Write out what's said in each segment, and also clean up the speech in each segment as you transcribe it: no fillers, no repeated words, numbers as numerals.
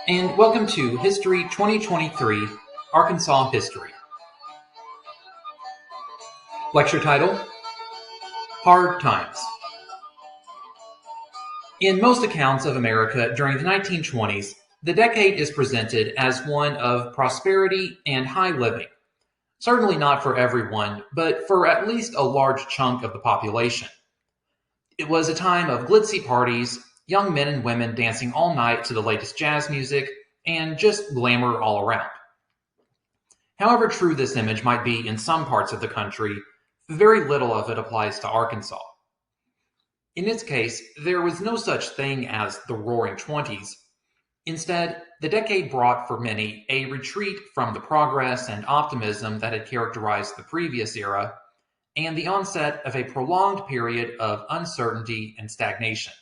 And welcome to History 2023 Arkansas History. Lecture title Hard Times. In most accounts of America during the 1920s, the decade is presented as one of prosperity and high living. Certainly not for everyone, but for at least a large chunk of the population. It was a time of glitzy parties, young men and women dancing all night to the latest jazz music, and just glamour all around. However true this image might be in some parts of the country, very little of it applies to Arkansas. In its case, there was no such thing as the Roaring Twenties. Instead, the decade brought for many a retreat from the progress and optimism that had characterized the previous era, and the onset of a prolonged period of uncertainty and stagnation.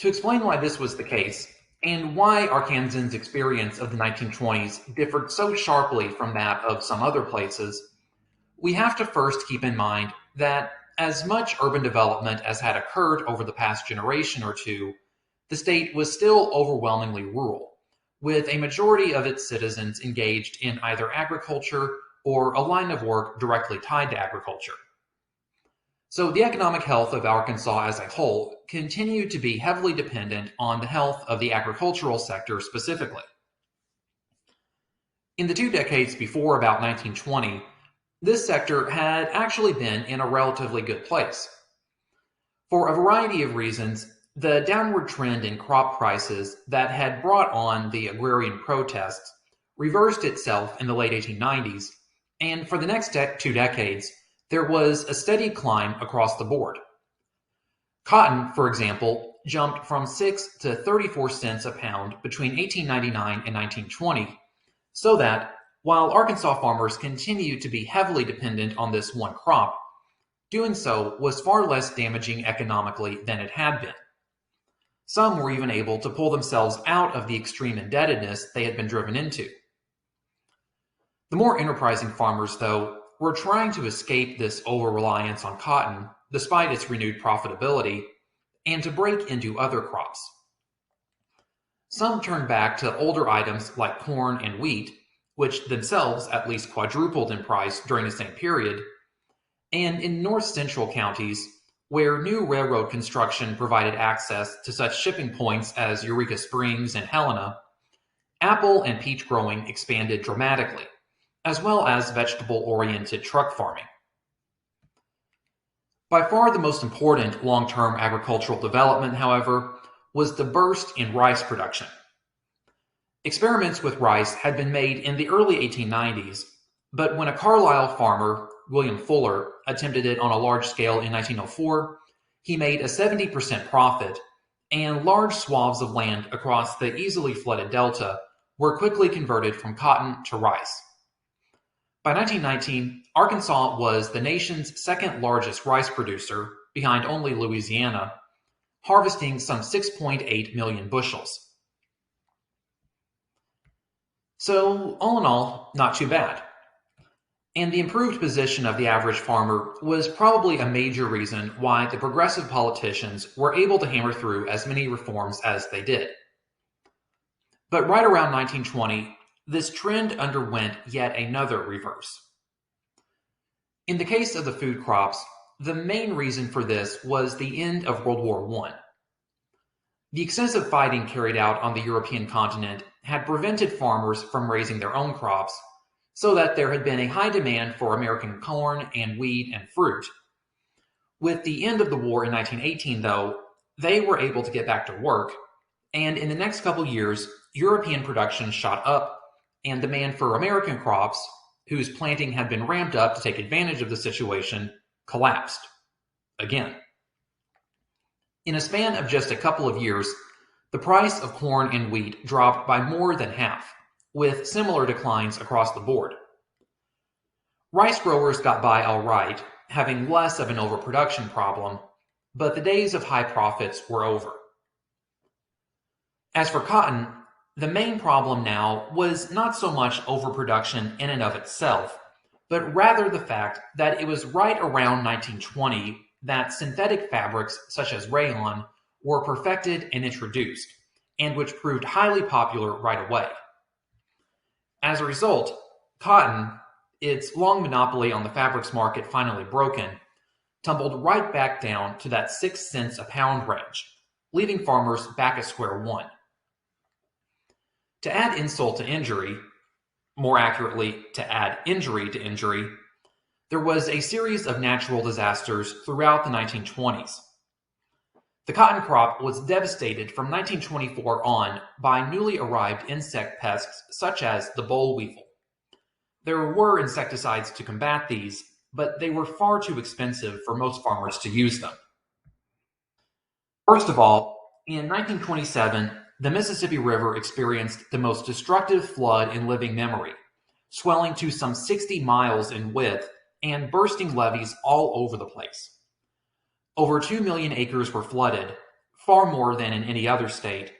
To explain why this was the case, and why Arkansans' experience of the 1920s differed so sharply from that of some other places, we have to first keep in mind that as much urban development as had occurred over the past generation or two, the state was still overwhelmingly rural, with a majority of its citizens engaged in either agriculture or a line of work directly tied to agriculture. So the economic health of Arkansas as a whole continued to be heavily dependent on the health of the agricultural sector specifically. In the 2 decades before about 1920, this sector had actually been in a relatively good place. For a variety of reasons, the downward trend in crop prices that had brought on the agrarian protests reversed itself in the late 1890s, and for the next 2 decades, there was a steady climb across the board. Cotton, for example, jumped from 6 to 34 cents a pound between 1899 and 1920, so that, while Arkansas farmers continued to be heavily dependent on this one crop, doing so was far less damaging economically than it had been. Some were even able to pull themselves out of the extreme indebtedness they had been driven into. The more enterprising farmers, though, were trying to escape this over-reliance on cotton, despite its renewed profitability, and to break into other crops. Some turned back to older items like corn and wheat, which themselves at least quadrupled in price during the same period, and in north-central counties, where new railroad construction provided access to such shipping points as Eureka Springs and Helena, apple and peach growing expanded dramatically, as well as vegetable-oriented truck farming. By far the most important long-term agricultural development, however, was the burst in rice production. Experiments with rice had been made in the early 1890s, but when a Carlisle farmer, William Fuller, attempted it on a large scale in 1904, he made a 70% profit, and large swaths of land across the easily flooded delta were quickly converted from cotton to rice. By 1919, Arkansas was the nation's second largest rice producer, behind only Louisiana, harvesting some 6.8 million bushels. So, all in all, not too bad. And the improved position of the average farmer was probably a major reason why the progressive politicians were able to hammer through as many reforms as they did. But right around 1920, this trend underwent yet another reverse. In the case of the food crops, the main reason for this was the end of World War I. The extensive fighting carried out on the European continent had prevented farmers from raising their own crops, so that there had been a high demand for American corn and wheat and fruit. With the end of the war in 1918, though, they were able to get back to work, and in the next couple years, European production shot up, and demand for American crops, whose planting had been ramped up to take advantage of the situation, collapsed. Again. In a span of just a couple of years, the price of corn and wheat dropped by more than half, with similar declines across the board. Rice growers got by all right, having less of an overproduction problem, but the days of high profits were over. As for cotton, the main problem now was not so much overproduction in and of itself, but rather the fact that it was right around 1920 that synthetic fabrics such as rayon were perfected and introduced, and which proved highly popular right away. As a result, cotton, its long monopoly on the fabrics market finally broken, tumbled right back down to that 6 cents a pound range, leaving farmers back at square one. To add insult to injury, more accurately, to add injury to injury, there was a series of natural disasters throughout the 1920s. The cotton crop was devastated from 1924 on by newly arrived insect pests such as the boll weevil. There were insecticides to combat these, but they were far too expensive for most farmers to use them. First of all, in 1927, the Mississippi River experienced the most destructive flood in living memory, swelling to some 60 miles in width and bursting levees all over the place. Over 2 million acres were flooded, far more than in any other state,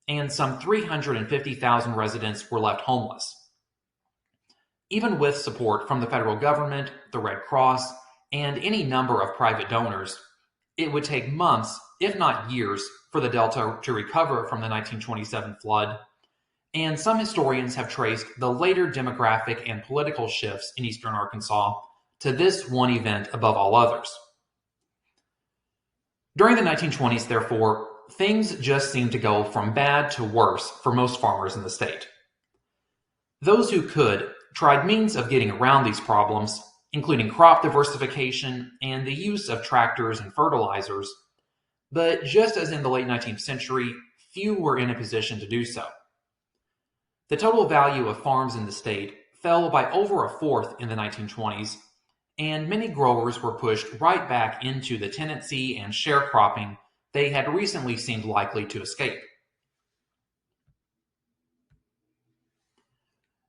and some 350,000 residents were left homeless. Even with support from the federal government, the Red Cross, and any number of private donors, it would take months, if not years, for the Delta to recover from the 1927 flood, and some historians have traced the later demographic and political shifts in eastern Arkansas to this one event above all others. During the 1920s, therefore, things just seemed to go from bad to worse for most farmers in the state. Those who could tried means of getting around these problems, including crop diversification and the use of tractors and fertilizers, but just as in the late 19th century, few were in a position to do so. The total value of farms in the state fell by over a fourth in the 1920s, and many growers were pushed right back into the tenancy and sharecropping they had recently seemed likely to escape.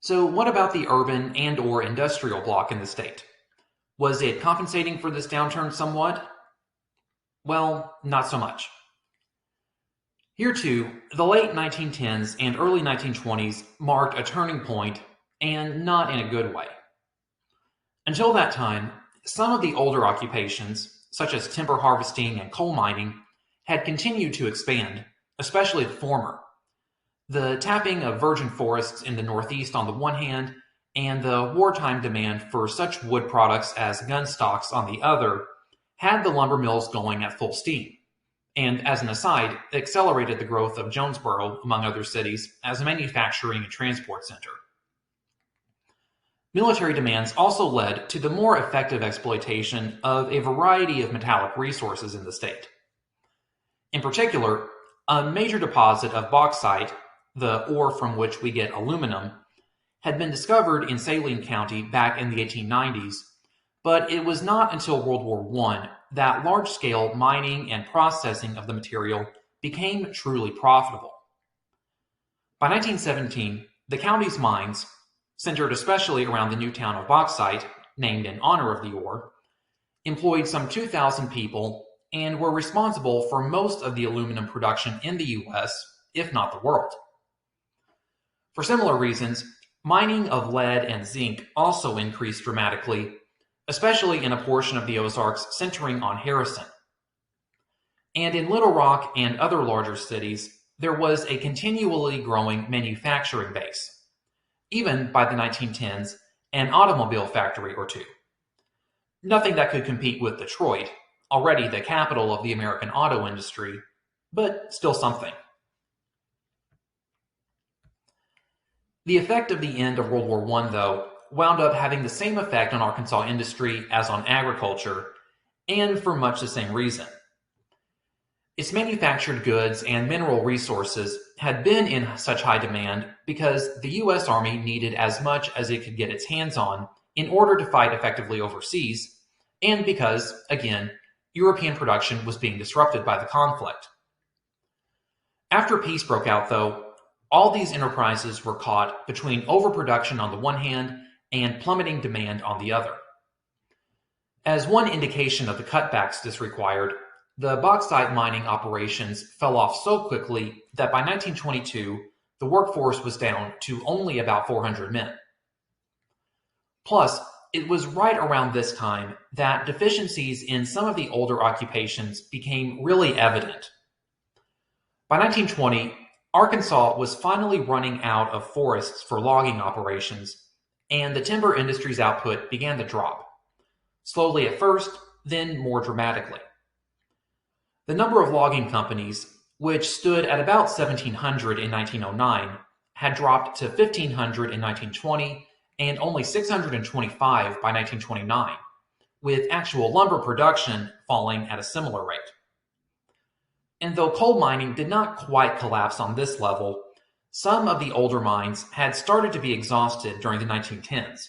So what about the urban and/or industrial bloc in the state? Was it compensating for this downturn somewhat? Well, not so much. Here too, the late 1910s and early 1920s marked a turning point, and not in a good way. Until that time, some of the older occupations, such as timber harvesting and coal mining, had continued to expand, especially the former. The tapping of virgin forests in the Northeast on the one hand, and the wartime demand for such wood products as gun stocks on the other, had the lumber mills going at full steam, and as an aside, accelerated the growth of Jonesboro, among other cities, as a manufacturing and transport center. Military demands also led to the more effective exploitation of a variety of metallic resources in the state. In particular, a major deposit of bauxite, the ore from which we get aluminum, had been discovered in Saline County back in the 1890s, but it was not until World War I that large-scale mining and processing of the material became truly profitable. By 1917, the county's mines, centered especially around the new town of Bauxite, named in honor of the ore, employed some 2,000 people and were responsible for most of the aluminum production in the U.S., if not the world. For similar reasons, mining of lead and zinc also increased dramatically, especially in a portion of the Ozarks centering on Harrison. And in Little Rock and other larger cities, there was a continually growing manufacturing base. Even by the 1910s, an automobile factory or two. Nothing that could compete with Detroit, already the capital of the American auto industry, but still something. The effect of the end of World War I, though, wound up having the same effect on Arkansas industry as on agriculture, and for much the same reason. Its manufactured goods and mineral resources had been in such high demand because the U.S. Army needed as much as it could get its hands on in order to fight effectively overseas, and because, again, European production was being disrupted by the conflict. After peace broke out, though, all these enterprises were caught between overproduction on the one hand and plummeting demand on the other. As one indication of the cutbacks this required, the bauxite mining operations fell off so quickly that by 1922, the workforce was down to only about 400 men. Plus, it was right around this time that deficiencies in some of the older occupations became really evident. By 1920, Arkansas was finally running out of forests for logging operations, and the timber industry's output began to drop, slowly at first, then more dramatically. The number of logging companies, which stood at about 1,700 in 1909, had dropped to 1,500 in 1920 and only 625 by 1929, with actual lumber production falling at a similar rate. And though coal mining did not quite collapse on this level, some of the older mines had started to be exhausted during the 1910s.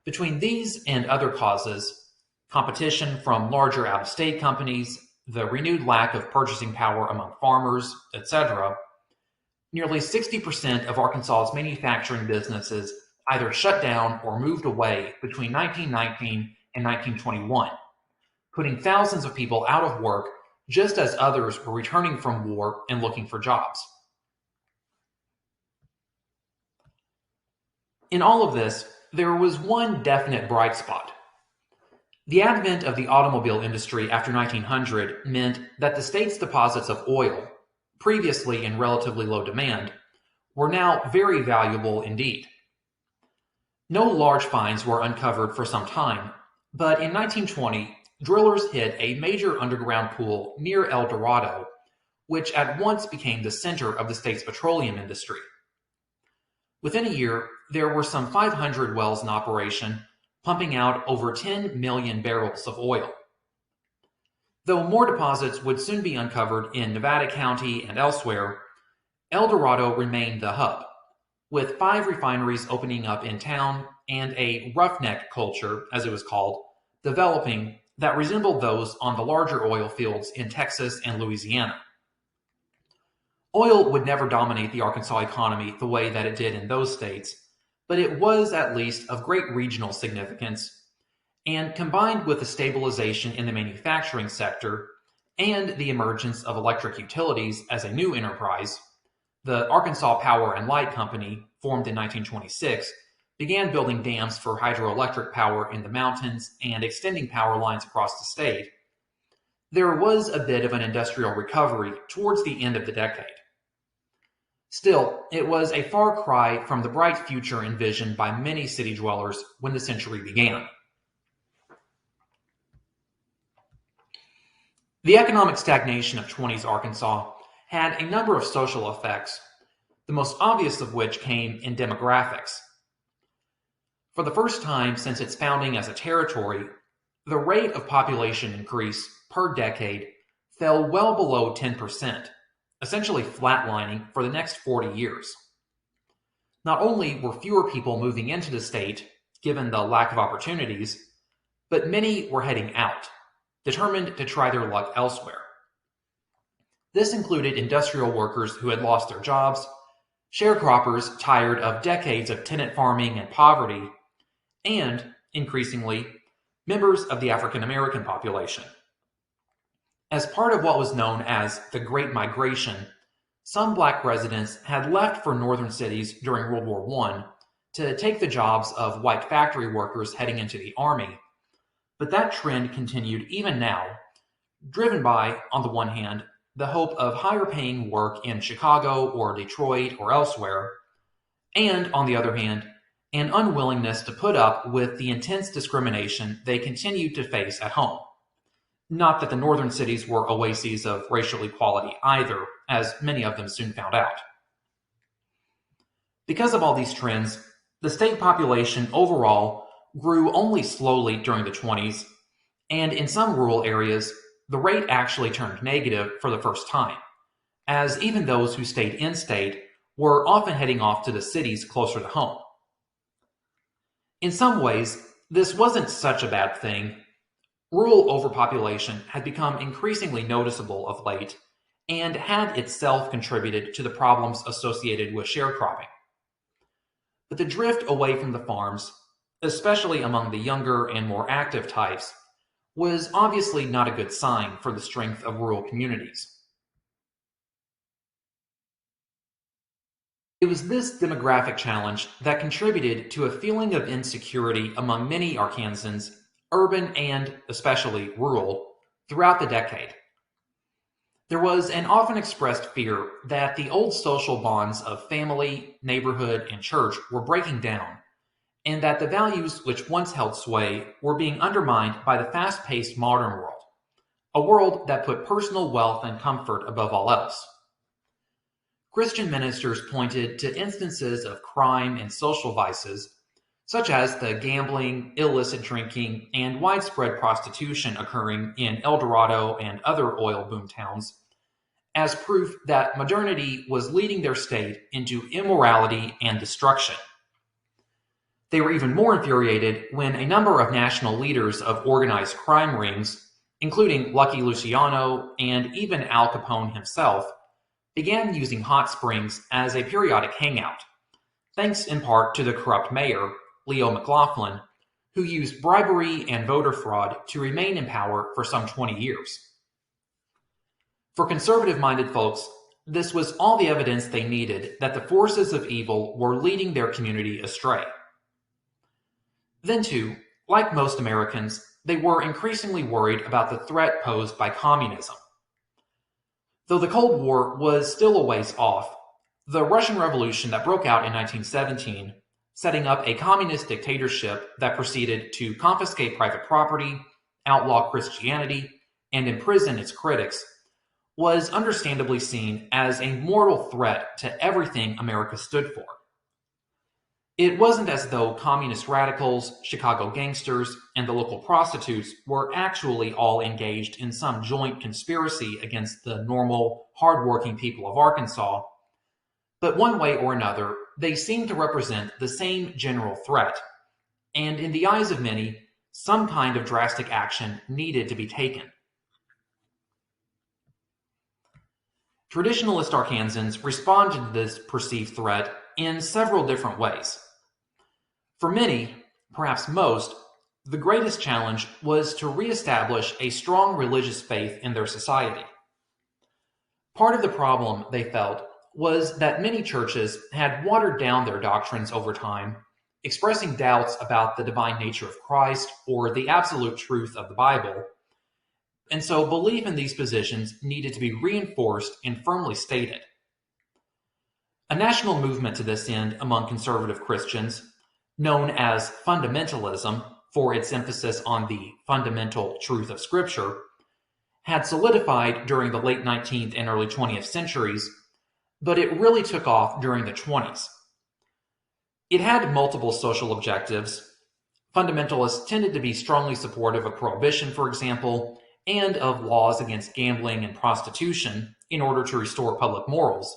Between these and other causes, competition from larger out-of-state companies, the renewed lack of purchasing power among farmers, etc., nearly 60% of Arkansas's manufacturing businesses either shut down or moved away between 1919 and 1921, putting thousands of people out of work just as others were returning from war and looking for jobs. In all of this, there was one definite bright spot. The advent of the automobile industry after 1900 meant that the state's deposits of oil, previously in relatively low demand, were now very valuable indeed. No large finds were uncovered for some time, but in 1920, drillers hit a major underground pool near El Dorado, which at once became the center of the state's petroleum industry. Within a year, there were some 500 wells in operation, pumping out over 10 million barrels of oil. Though more deposits would soon be uncovered in Nevada County and elsewhere, El Dorado remained the hub, with 5 refineries opening up in town and a roughneck culture, as it was called, developing that resembled those on the larger oil fields in Texas and Louisiana. Oil would never dominate the Arkansas economy the way that it did in those states, but it was at least of great regional significance, and combined with the stabilization in the manufacturing sector and the emergence of electric utilities as a new enterprise, the Arkansas Power and Light Company, formed in 1926, began building dams for hydroelectric power in the mountains and extending power lines across the state. There was a bit of an industrial recovery towards the end of the decade. Still, it was a far cry from the bright future envisioned by many city dwellers when the century began. The economic stagnation of 20s Arkansas had a number of social effects, the most obvious of which came in demographics. For the first time since its founding as a territory, the rate of population increase per decade fell well below 10%, essentially flatlining for the next 40 years. Not only were fewer people moving into the state, given the lack of opportunities, but many were heading out, determined to try their luck elsewhere. This included industrial workers who had lost their jobs, sharecroppers tired of decades of tenant farming and poverty, and, increasingly, members of the African American population. As part of what was known as the Great Migration, some black residents had left for northern cities during World War I to take the jobs of white factory workers heading into the army, but that trend continued even now, driven by, on the one hand, the hope of higher paying work in Chicago or Detroit or elsewhere, and, on the other hand, an unwillingness to put up with the intense discrimination they continued to face at home. Not that the northern cities were oases of racial equality either, as many of them soon found out. Because of all these trends, the state population overall grew only slowly during the 20s, and in some rural areas, the rate actually turned negative for the first time, as even those who stayed in-state were often heading off to the cities closer to home. In some ways, this wasn't such a bad thing. Rural overpopulation had become increasingly noticeable of late and had itself contributed to the problems associated with sharecropping. But the drift away from the farms, especially among the younger and more active types, was obviously not a good sign for the strength of rural communities. It was this demographic challenge that contributed to a feeling of insecurity among many Arkansans, urban and especially rural, throughout the decade. There was an often expressed fear that the old social bonds of family, neighborhood, and church were breaking down, and that the values which once held sway were being undermined by the fast paced modern world, a world that put personal wealth and comfort above all else. Christian ministers pointed to instances of crime and social vices, such as the gambling, illicit drinking, and widespread prostitution occurring in El Dorado and other oil boom towns, as proof that modernity was leading their state into immorality and destruction. They were even more infuriated when a number of national leaders of organized crime rings, including Lucky Luciano and even Al Capone himself, began using hot springs as a periodic hangout, thanks in part to the corrupt mayor, Leo McLaughlin, who used bribery and voter fraud to remain in power for some 20 years. For conservative-minded folks, this was all the evidence they needed that the forces of evil were leading their community astray. Then too, like most Americans, they were increasingly worried about the threat posed by communism. Though the Cold War was still a ways off, the Russian Revolution that broke out in 1917, setting up a communist dictatorship that proceeded to confiscate private property, outlaw Christianity, and imprison its critics, was understandably seen as a mortal threat to everything America stood for. It wasn't as though communist radicals, Chicago gangsters, and the local prostitutes were actually all engaged in some joint conspiracy against the normal, hardworking people of Arkansas, but one way or another, they seemed to represent the same general threat, and in the eyes of many, some kind of drastic action needed to be taken. Traditionalist Arkansans responded to this perceived threat in several different ways. For many, perhaps most, the greatest challenge was to reestablish a strong religious faith in their society. Part of the problem, they felt, was that many churches had watered down their doctrines over time, expressing doubts about the divine nature of Christ or the absolute truth of the Bible, and so belief in these positions needed to be reinforced and firmly stated. A national movement to this end among conservative Christians, known as fundamentalism for its emphasis on the fundamental truth of Scripture, had solidified during the late 19th and early 20th centuries, but it really took off during the 20s. It had multiple social objectives. Fundamentalists tended to be strongly supportive of prohibition, for example, and of laws against gambling and prostitution in order to restore public morals.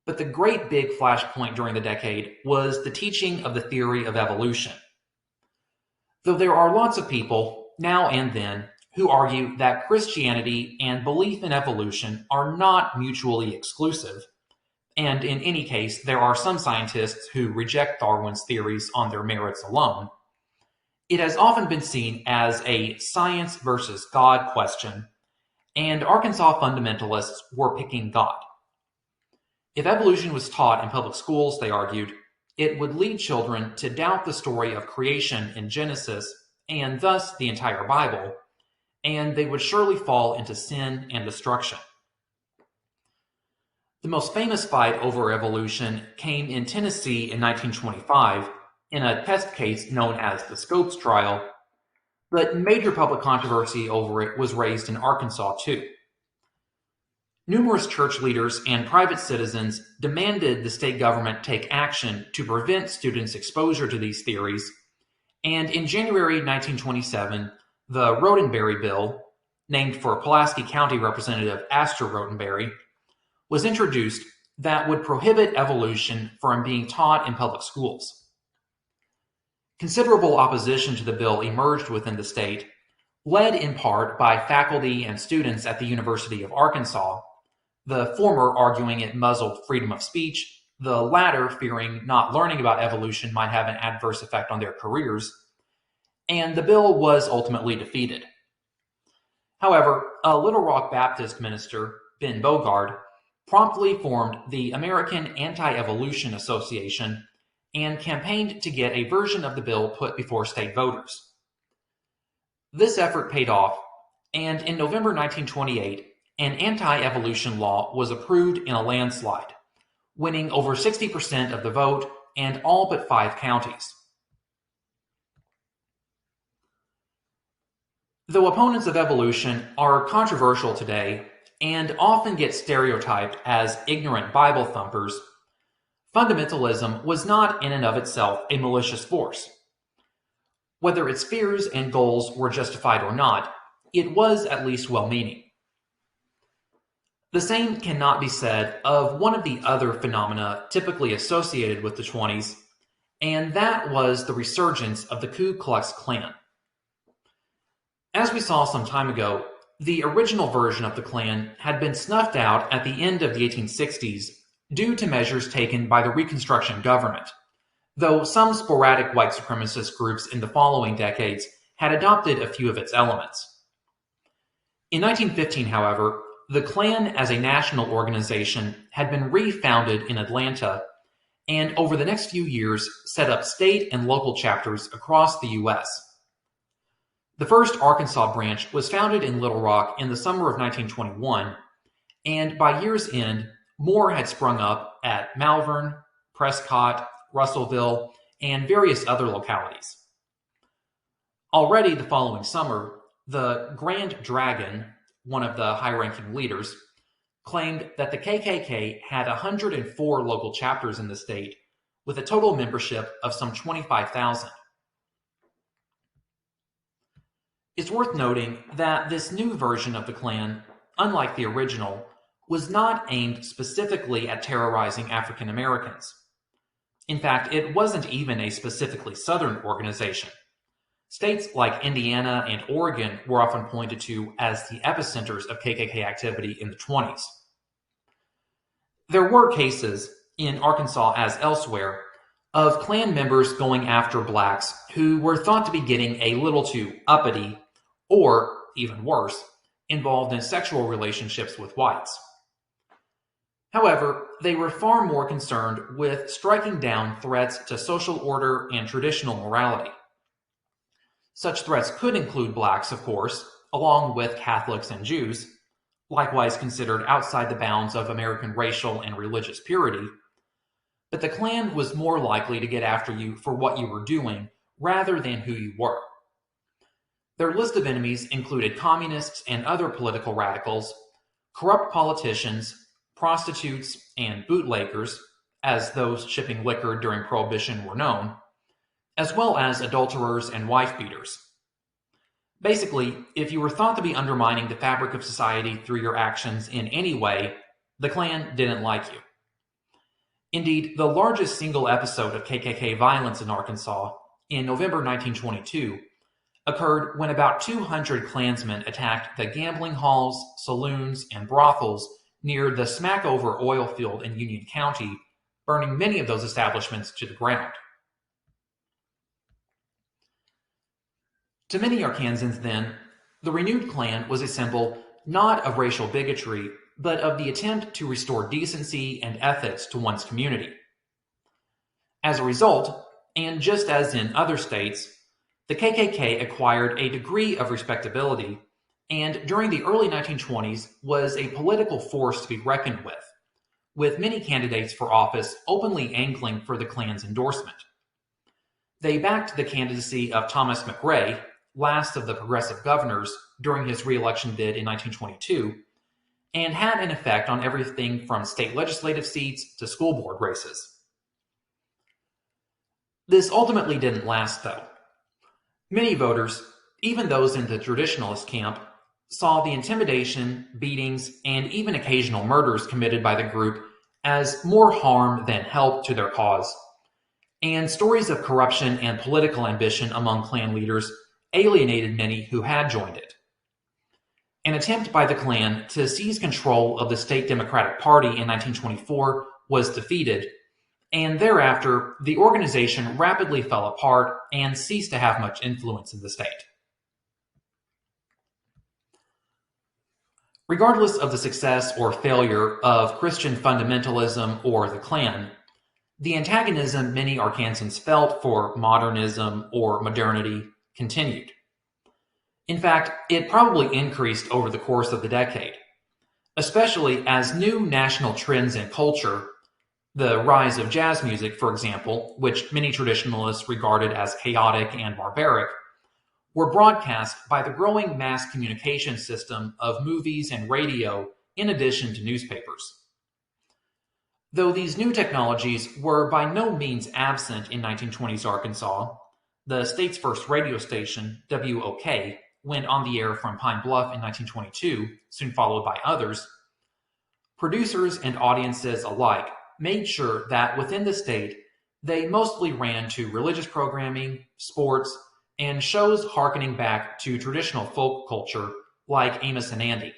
But the great big flashpoint during the decade was the teaching of the theory of evolution. Though there are lots of people, now and then, who argue that Christianity and belief in evolution are not mutually exclusive, and in any case, there are some scientists who reject Darwin's theories on their merits alone, it has often been seen as a science versus God question, and Arkansas fundamentalists were picking God. If evolution was taught in public schools, they argued, it would lead children to doubt the story of creation in Genesis, and thus the entire Bible, and they would surely fall into sin and destruction. The most famous fight over evolution came in Tennessee in 1925 in a test case known as the Scopes trial, but major public controversy over it was raised in Arkansas too. Numerous church leaders and private citizens demanded the state government take action to prevent students' exposure to these theories, and in January 1927, the Roddenberry Bill, named for Pulaski County Representative Astor Roddenberry, was introduced that would prohibit evolution from being taught in public schools. Considerable opposition to the bill emerged within the state, led in part by faculty and students at the University of Arkansas, the former arguing it muzzled freedom of speech, the latter fearing not learning about evolution might have an adverse effect on their careers, and the bill was ultimately defeated. However, a Little Rock Baptist minister, Ben Bogard, promptly formed the American Anti-Evolution Association and campaigned to get a version of the bill put before state voters. This effort paid off, and in November 1928, an anti-evolution law was approved in a landslide, winning over 60% of the vote and all but 5 counties. Though opponents of evolution are controversial today and often get stereotyped as ignorant Bible thumpers, fundamentalism was not in and of itself a malicious force. Whether its fears and goals were justified or not, it was at least well-meaning. The same cannot be said of one of the other phenomena typically associated with the 20s, and that was the resurgence of the Ku Klux Klan. As we saw some time ago, the original version of the Klan had been snuffed out at the end of the 1860s due to measures taken by the Reconstruction government, though some sporadic white supremacist groups in the following decades had adopted a few of its elements. In 1915, however, the Klan as a national organization had been refounded in Atlanta and over the next few years set up state and local chapters across the U.S. The first Arkansas branch was founded in Little Rock in the summer of 1921, and by year's end, more had sprung up at Malvern, Prescott, Russellville, and various other localities. Already the following summer, the Grand Dragon, one of the high-ranking leaders, claimed that the KKK had 104 local chapters in the state with a total membership of some 25,000. It's worth noting that this new version of the Klan, unlike the original, was not aimed specifically at terrorizing African Americans. In fact, it wasn't even a specifically Southern organization. States like Indiana and Oregon were often pointed to as the epicenters of KKK activity in the 20s. There were cases, in Arkansas as elsewhere, of Klan members going after blacks who were thought to be getting a little too uppity, or, even worse, involved in sexual relationships with whites. However, they were far more concerned with striking down threats to social order and traditional morality. Such threats could include blacks, of course, along with Catholics and Jews, likewise considered outside the bounds of American racial and religious purity, but the Klan was more likely to get after you for what you were doing rather than who you were. Their list of enemies included communists and other political radicals, corrupt politicians, prostitutes, and bootleggers, as those shipping liquor during Prohibition were known, as well as adulterers and wife-beaters. Basically, if you were thought to be undermining the fabric of society through your actions in any way, the Klan didn't like you. Indeed, the largest single episode of KKK violence in Arkansas, in November 1922, occurred when about 200 Klansmen attacked the gambling halls, saloons, and brothels near the Smackover oil field in Union County, burning many of those establishments to the ground. To many Arkansans, then, the renewed Klan was a symbol not of racial bigotry, but of the attempt to restore decency and ethics to one's community. As a result, and just as in other states, the KKK acquired a degree of respectability and during the early 1920s was a political force to be reckoned with many candidates for office openly angling for the Klan's endorsement. They backed the candidacy of Thomas McRae, last of the progressive governors, during his re-election bid in 1922, and had an effect on everything from state legislative seats to school board races. This ultimately didn't last, though. Many voters, even those in the traditionalist camp, saw the intimidation, beatings, and even occasional murders committed by the group as more harm than help to their cause, and stories of corruption and political ambition among Klan leaders alienated many who had joined it. An attempt by the Klan to seize control of the state Democratic Party in 1924 was defeated, and thereafter the organization rapidly fell apart and ceased to have much influence in the state. Regardless of the success or failure of Christian fundamentalism or the Klan, the antagonism many Arkansans felt for modernism or modernity continued. In fact, it probably increased over the course of the decade. especially as new national trends in culture, the rise of jazz music, for example, which many traditionalists regarded as chaotic and barbaric, were broadcast by the growing mass communication system of movies and radio in addition to newspapers. Though these new technologies were by no means absent in 1920s Arkansas, the state's first radio station, WOK, went on the air from Pine Bluff in 1922, soon followed by others. Producers and audiences alike made sure that within the state, they mostly ran to religious programming, sports, and shows harkening back to traditional folk culture like Amos and Andy.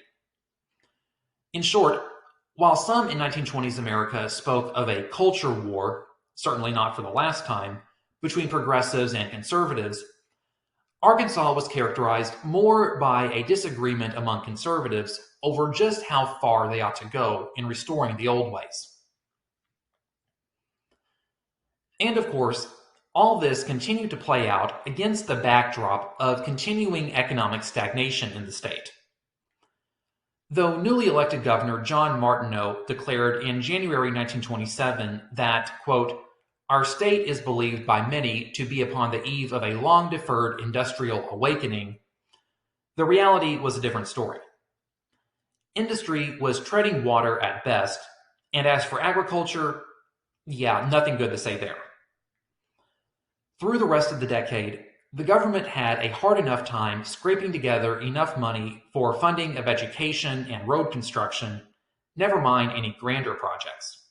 In short, while some in 1920s America spoke of a culture war, certainly not for the last time, between progressives and conservatives, Arkansas was characterized more by a disagreement among conservatives over just how far they ought to go in restoring the old ways. And of course, all this continued to play out against the backdrop of continuing economic stagnation in the state. Though newly elected Governor John Martineau declared in January 1927 that, quote, "Our state is believed by many to be upon the eve of a long-deferred industrial awakening," the reality was a different story. Industry was treading water at best, and as for agriculture, nothing good to say there. Through the rest of the decade, the government had a hard enough time scraping together enough money for funding of education and road construction, never mind any grander projects.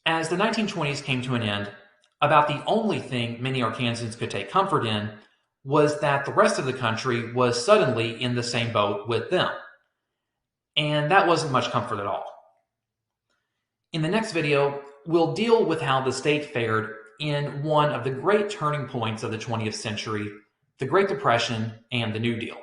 As the 1920s came to an end, about the only thing many Arkansans could take comfort in was that the rest of the country was suddenly in the same boat with them. And that wasn't much comfort at all. In the next video, we'll deal with how the state fared in one of the great turning points of the 20th century, the Great Depression and the New Deal.